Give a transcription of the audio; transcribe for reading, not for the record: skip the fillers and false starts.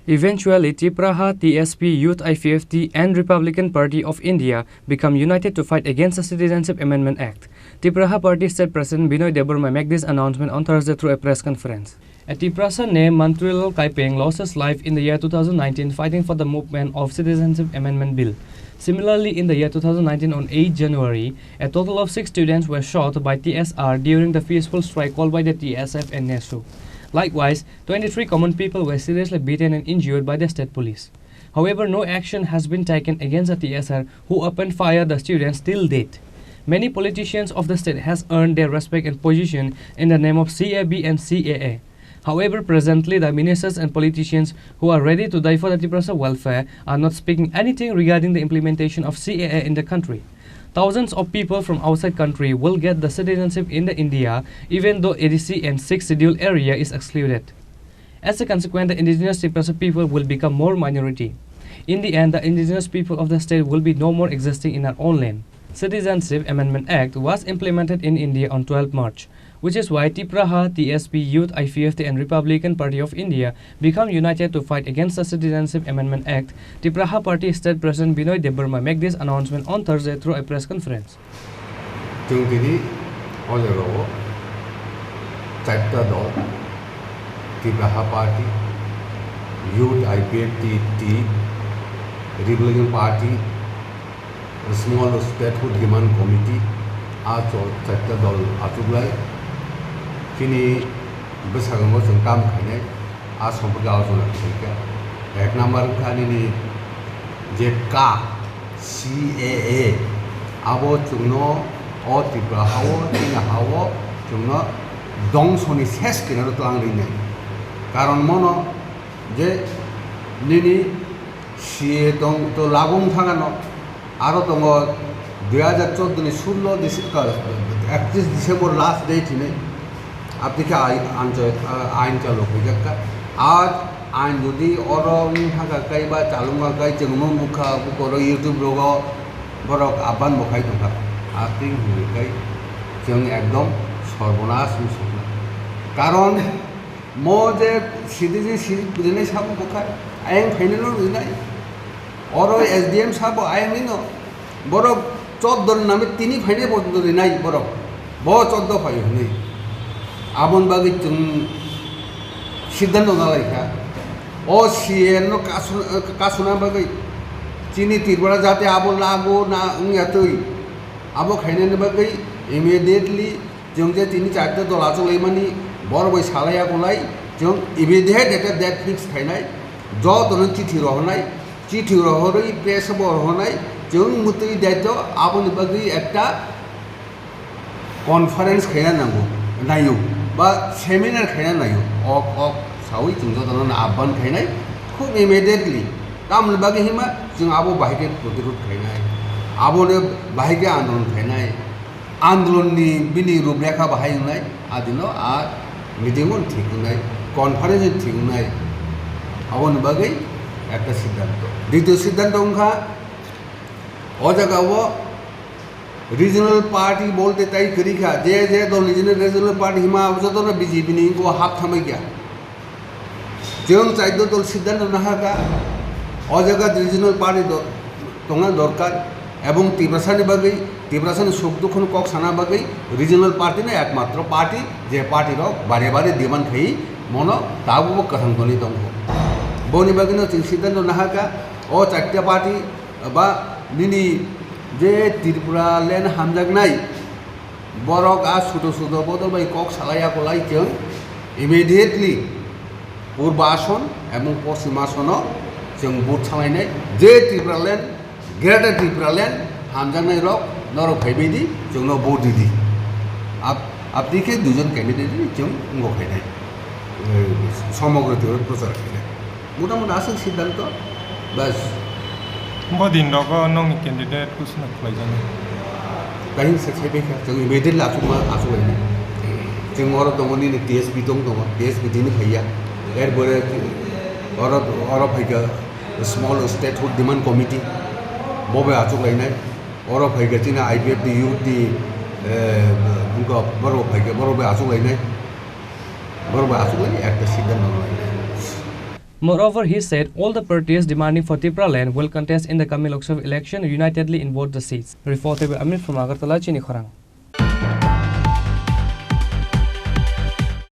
Eventually, Tipraha, TSP, Youth IFFT, and Republican Party of India become united to fight against the Citizenship Amendment Act. Tipraha Party State President Binoy Deborah made this announcement on Thursday through a press conference. A Tiprasan named Mantrilal Kaipeng lost his life in the year 2019 fighting for the movement of Citizenship Amendment Bill. Similarly, in the year 2019 on 8 January, a total of 6 students were shot by TSR during the peaceful strike called by the TSF and NESU. Likewise, 23 common people were seriously beaten and injured by the state police. However, no action has been taken against the TSR who opened fire the students till date. Many politicians of the state has earned their respect and position in the name of CAB and CAA. However, presently the ministers and politicians who are ready to die for the Tipra's welfare are not speaking anything regarding the implementation of CAA in the country. Thousands of people from outside country will get the citizenship in the India even though ADC and 6th scheduled area is excluded. As a consequence, the indigenous Tiprasa people will become more minority. In the end, the indigenous people of the state will be no more existing in our own land. Citizenship Amendment Act was implemented in India on 12 March, which is why Tipraha, TSP, Youth IFFT and Republican Party of India become united to fight against the Citizenship Amendment Act. Tipraha Party State President Binoy Deborah made this announcement on Thursday through a press conference. Tipraha Party, Youth IFFT, Republican Party, Small Statehood Demand Committee, Achol Chatta Dol Achuglai, Chini Besagango Kam Kane, Asompagazon Ek number Kanini Jeka CAA, Abo Chumno, or Tiprahawo, Tinahawo, Chumno, Dong Soni Seskin or Tlangrine. Karon Mono, Je Nini, she don't to Labung Tangano. আরও তোমার 2014 16 31 December last date নেই আপনি কি আইন চালু হয়ে যাক আজ আইন যদি অরং থাকাকাই বা চালুঙ্গাকাই जों মুখা করো ইউটিউব রোগ বরক আবান বখাই দंखा আপনি হুইকাই जों একদম সর্বনাশ মুসলনা কারণ মো যে সিদিজি সিদি বুঝিনাই সাবো বখাই আইন ফাইনাল রইনাই और SDM साहब आए नहीं नो बरो 14 नामे तीनी फाइने पड़ते नहीं बरो बहुत 14 फाइ नहीं आबन बागी तुम सिद्धांत ना लाइका ओ सीएन नो कासुना बागी चीनी त्रिपुरा जाते आबो लागो ना उंगातोई आबो खाइने ने बागी इमीडिएटली जों जे तीनी चारते दलाचो लेमानी बर बै सालाया कोलाई जों इमीडिएट डेट फिक्स खाइनाय ज तनो चिठी रहनाय चिठी रहरै प्रेस रहनाय जों मुतै दायित्व आबोनि बागै एकटा कनफारेन्स खायना नांगौ नायो बा सेमिनार खायना नायो अक सावै जों जदना आबान खायनाय खूब इमिडिएटली तामनि बागै हिमा जों आबो बाहायके प्रतिरोध खायनाय आबोनो बाहायके आन्दोलन खायनाय आन्दोलननि बिनि रूपरेखा बाहायनाय आदिनो आ मिटिंगन थिगनाय कनफारेन्स थिगनाय आबोनि बागै একটা সিদ্ধান্ত দ্বিতীয় সিদ্ধান্ত অংখা ও জায়গাও রিজনাল পার্টি বলতে তাই করিখা যে যে দল রিজনাল পার্টি হিমা যত না বিজেপি নি কো হাত থামাই গিয়া जों চাইদ দল সিদ্ধান্ত না হাকা ও জায়গা রিজনাল পার্টি তোমরা দরকার এবং তীব্রাসানি বাগৈ তীব্রাসানি সুখ দুঃখ কক সানা বাগৈ রিজনাল পার্টি না একমাত্র পার্টি যে পার্টির বারে বারে ডিমান্ড খাই মন তাবো কথান্তনি দङ बोनी बागिनो जों सिद्धांत नाहाका ओ चारटा पार्टी बा निनि जे त्रिपुरा लेन हामजागनाय बरक आ सुद सुद बदल बाय कक सालाया कोलाई जों इमिडिएटली पूर्व आसन एवं पश्चिम आसन जों भोट सालायनाय जे त्रिपुरा लेन ग्रेटर त्रिपुरा लेन हामजागनाय रक नरक फाइबायदि जोंनो भोट दिदि आपनि के दुजन कैंडिडेट जों गखायनाय समग्र त्रिपुरा प्रचार खायनाय मोटा-मोटा आसन सिद्धांत बस दिन दको नोंनि कैंडिडेट कुसना खलायजानो कहीं से बेखा जों इमिडिएट आसुलायनाय जों और दङनि टीएसपी दङ टीएसपी दिनि फैया एर बोरे और फैगा स्मॉल स्टेटहुड डिमांड कमिटी बबे आसुलायनाय और फैगा जोंना आईपीएफटी यूटी उनको बरो फैगा बरोबे आसुलायनाय একটা সিদ্ধান্ত Moreover, he said all the parties demanding for Tipraland will contest in the coming Lok Sabha election unitedly in both the seats. Reported by Amir from Agartala, Chini, Khorang.